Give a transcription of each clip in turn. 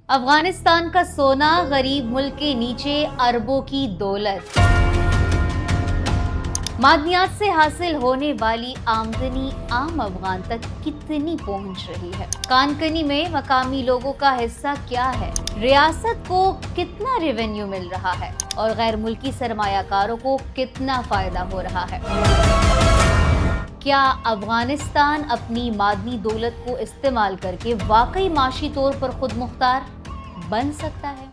افغانستان کا سونا، غریب ملک کے نیچے اربوں کی دولت، معدنیات سے حاصل ہونے والی آمدنی عام افغان تک کتنی پہنچ رہی ہے؟ کان کنی میں مقامی لوگوں کا حصہ کیا ہے؟ ریاست کو کتنا ریونیو مل رہا ہے اور غیر ملکی سرمایہ کاروں کو کتنا فائدہ ہو رہا ہے؟ کیا افغانستان اپنی معدنی دولت کو استعمال کر کے واقعی معاشی طور پر خود مختار بن سکتا ہے؟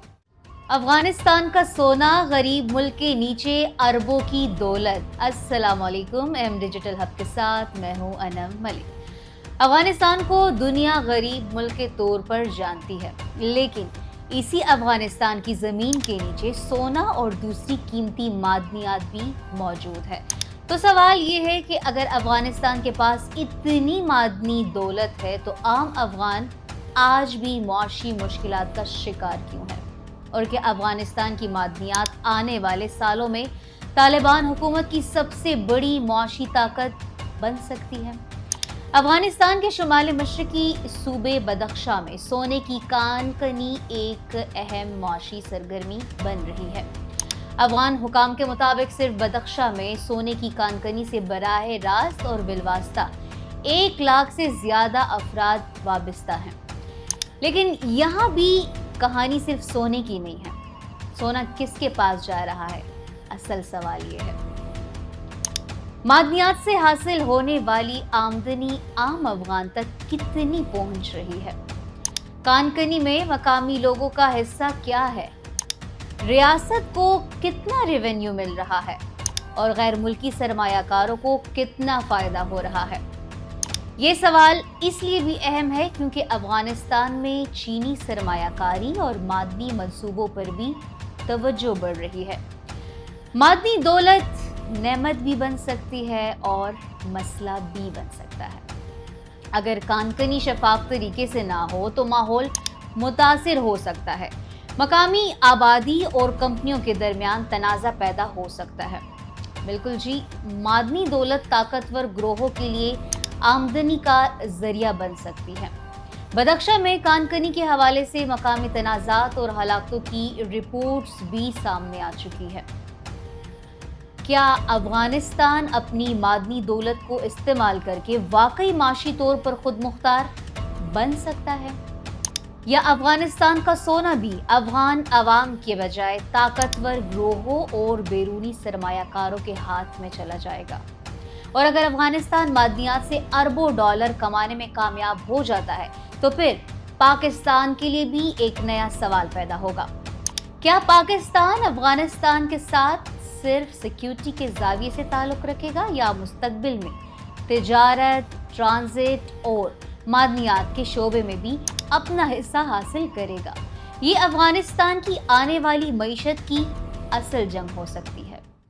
افغانستان کا سونا، غریب ملک کے نیچے اربوں کی دولت۔ السلام علیکم، ایم ڈیجیٹل ہب کے ساتھ میں ہوں انم ملک۔ افغانستان کو دنیا غریب ملک کے طور پر جانتی ہے، لیکن اسی افغانستان کی زمین کے نیچے سونا اور دوسری قیمتی معدنیات بھی موجود ہے۔ تو سوال یہ ہے کہ اگر افغانستان کے پاس اتنی معدنی دولت ہے تو عام افغان آج بھی معاشی مشکلات کا شکار کیوں ہے؟ اور کہ افغانستان کی معدنیات آنے والے سالوں میں طالبان حکومت کی سب سے بڑی معاشی طاقت بن سکتی ہے؟ افغانستان کے شمال مشرقی صوبے بدخشاں میں سونے کی کان کنی ایک اہم معاشی سرگرمی بن رہی ہے۔ افغان حکام کے مطابق صرف بدخشاں میں سونے کی کان کنی سے براہ راست اور بالواسطہ 1 لاکھ سے زیادہ افراد وابستہ ہیں۔ لیکن یہاں بھی کہانی صرف سونے کی نہیں ہے۔ سونا کس کے پاس جا رہا ہے؟ اصل سوال یہ ہے۔ معدنیات سے حاصل ہونے والی آمدنی عام افغان تک کتنی پہنچ رہی ہے؟ کان کنی میں مقامی لوگوں کا حصہ کیا ہے؟ ریاست کو کتنا ریونیو مل رہا ہے اور غیر ملکی سرمایہ کاروں کو کتنا فائدہ ہو رہا ہے؟ یہ سوال اس لیے بھی اہم ہے کیونکہ افغانستان میں چینی سرمایہ کاری اور معدنی منصوبوں پر بھی توجہ بڑھ رہی ہے۔ معدنی دولت نعمت بھی بن سکتی ہے اور مسئلہ بھی بن سکتا ہے۔ اگر کان کنی شفاف طریقے سے نہ ہو تو ماحول متاثر ہو سکتا ہے، مقامی آبادی اور کمپنیوں کے درمیان تنازع پیدا ہو سکتا ہے۔ بالکل جی، معدنی دولت طاقتور گروہوں کے لیے آمدنی کا ذریعہ بن سکتی ہے۔ بدخشاں میں کان کنی کے حوالے سے مقامی تنازعات اور ہلاکتوں کی رپورٹس بھی سامنے آ چکی ہے۔ کیا افغانستان اپنی معدنی دولت کو استعمال کر کے واقعی معاشی طور پر خود مختار بن سکتا ہے؟ یا افغانستان کا سونا بھی افغان عوام کے بجائے طاقتور گروہوں اور بیرونی سرمایہ کاروں کے ہاتھ میں چلا جائے گا؟ اور اگر افغانستان معدنیات سے اربوں ڈالر کمانے میں کامیاب ہو جاتا ہے تو پھر پاکستان کے لیے بھی ایک نیا سوال پیدا ہوگا۔ کیا پاکستان افغانستان کے ساتھ صرف سیکیورٹی کے زاویے سے تعلق رکھے گا یا مستقبل میں تجارت، ٹرانزٹ اور معدنیات کے شعبے میں بھی اپنا حصہ حاصل کرے گا؟ یہ افغانستان کی آنے والی معیشت کی اصل جنگ ہو سکتی ہے۔